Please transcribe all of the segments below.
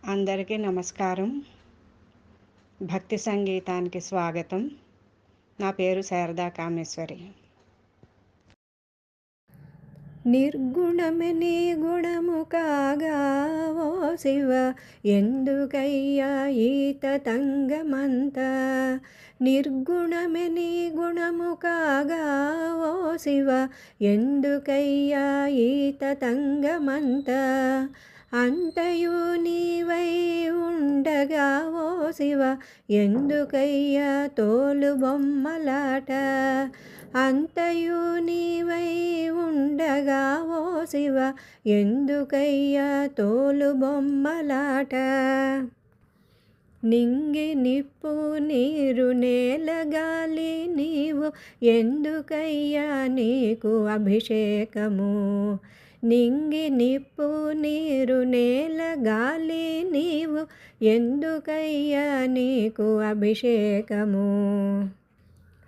అందరికీ నమస్కారం. భక్తి సంగీతానికి స్వాగతం. నా పేరు శారదా కామేశ్వరి. నిర్గుణమే నీ గుణము కాగా ఓ శివ, ఎందుకయ్యా ఈ తతంగమంత. నిర్గుణమే నీ గుణము కాగా ఓ శివ, ఎందుకయ్యా ఈ తతంగమంత. అంతయు నీవై ఉండగా ఓ శివ, ఎందుకయ్యా తోలు బొమ్మలాట. అంతయు నీవై ఉండగా ఓ శివ, ఎందుకయ్యా తోలు బొమ్మలాట. నింగి నిప్పు నీరు నేల గాలి నీవు, ఎందుకయ్యా నీకు అభిషేకము. నింగి నిప్పు నీరు నేల గాలి నీవు, ఎందుకయ్యా నీకు అభిషేకము.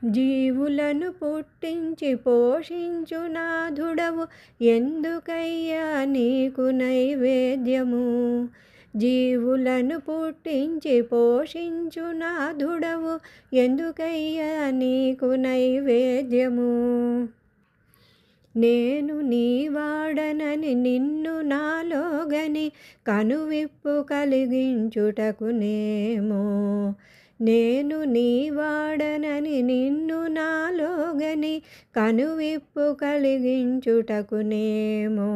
జీవులను పుట్టించి పోషించు నాథుడవు, ఎందుకయ్యా నీకు నైవేద్యము. జీవులను పుట్టించి పోషించు నాథుడవు, ఎందుకయ్యా నీకు నైవేద్యము. నేను నీ వాడనని నిన్ను నాలోగని, కనువిప్పు కలిగించుటకునేమో. నేను నీ వాడనని నిన్ను నాలోగని, కనువిప్పు కలిగించుటకునేమో.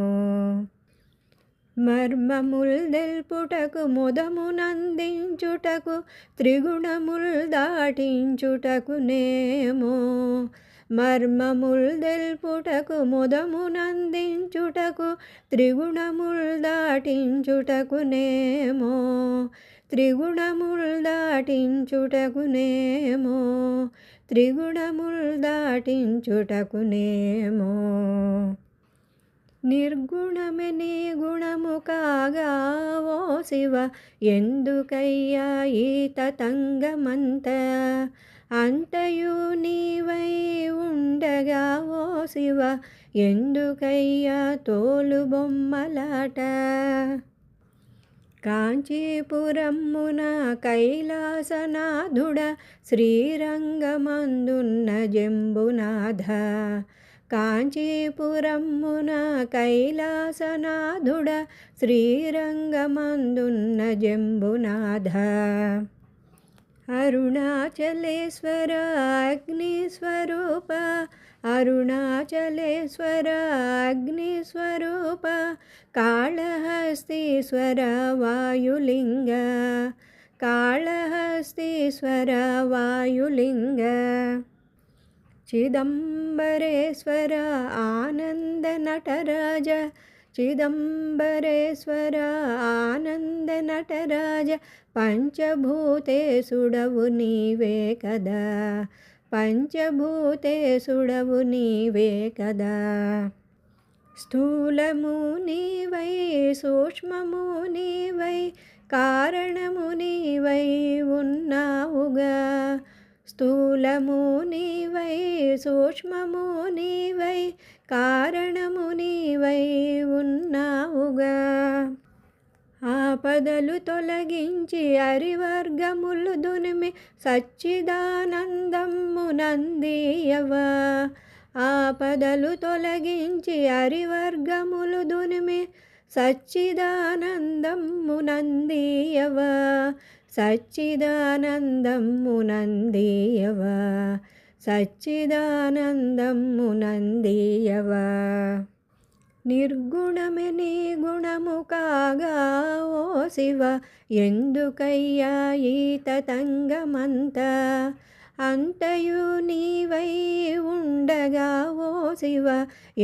మర్మముల్ దెల్పుటకు ముదమునందించుటకు, త్రిగుణముల్ దాటించుటకునేమో. మర్మముల్ దెల్పుటకు ముదమునందించుటకు, త్రిగుణముల్ దాటించుటకునేమో. త్రిగుణముల్ దాటించుటకునేమో. త్రిగుణముల్ దాటించుటకునేమో. నిర్గుణమే నీ గుణము కాగా ఓ శివ, ఎందుకయ్యా ఈ తతంగమంత. అంతయు నీవై ఉండగా ఓ శివ, ఎందుకయ్యా తోలు బొమ్మలాట. కాంచీపురమ్మున కైలాసనాథుడ, శ్రీరంగమందున్న జంబునాథ. కాంచీపురమ్మున కైలాసనాథుడ, శ్రీరంగమందున్న జంబునాథ. అరుణాచలేశ్వర అగ్నిస్వరూప, అరుణాచలేశ్వర అగ్నిస్వరూప, కాళహస్తీశ్వర వాయులింగ, కాళహస్తీశ్వర వాయులింగ. చిదంబరేశ్వర ఆనంద నటరాజ, చిదంబరేశ్వర ఆనంద నటరాజ, పంచభూతేశుడవు నీవే కదా, పంచభూతేశుడవు నీవే కదా. స్థూలము నీవై సూక్ష్మము నీవై, కారణము నీవై ఉన్నావుగా. స్థూలము నీవై సూక్ష్మము నీవై, కారణము నీవై ఉన్నావుగా. ఆపదలు తొలగించి అరివర్గములు దునిమి, సచ్చిదానందమ్మునందీయవా. ఆపదలు తొలగించి అరివర్గములు దునిమి, సచ్చిదానందమ్మునందీయవా. సచ్చిదానందమ్మునందీయవా. సచ్చిదానందమ్మునందీయవా. నిర్గుణమే నీ గుణము కాగా ఓ శివ, ఎందుకయ్యా ఈ తతంగమంత. అంతయు నీవై ఉండగా ఓ శివ,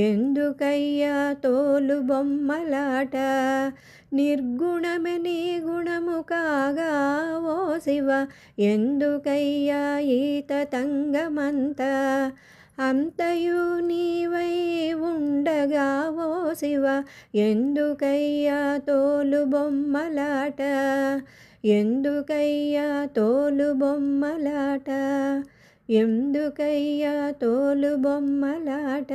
ఎందుకయ్యా తోలు బొమ్మలాట. నిర్గుణమే నీ గుణము కాగా ఓ శివ, ఎందుకయ్యా ఈ తతంగమంత. అంతయు నీవై ఉండగా ఓ శివ, ఎందుకయ్యా తోలు బొమ్మలాట. ఎందుకయ్యా తోలు బొమ్మలాట. ఎందుకయ్యా తోలు బొమ్మలాట.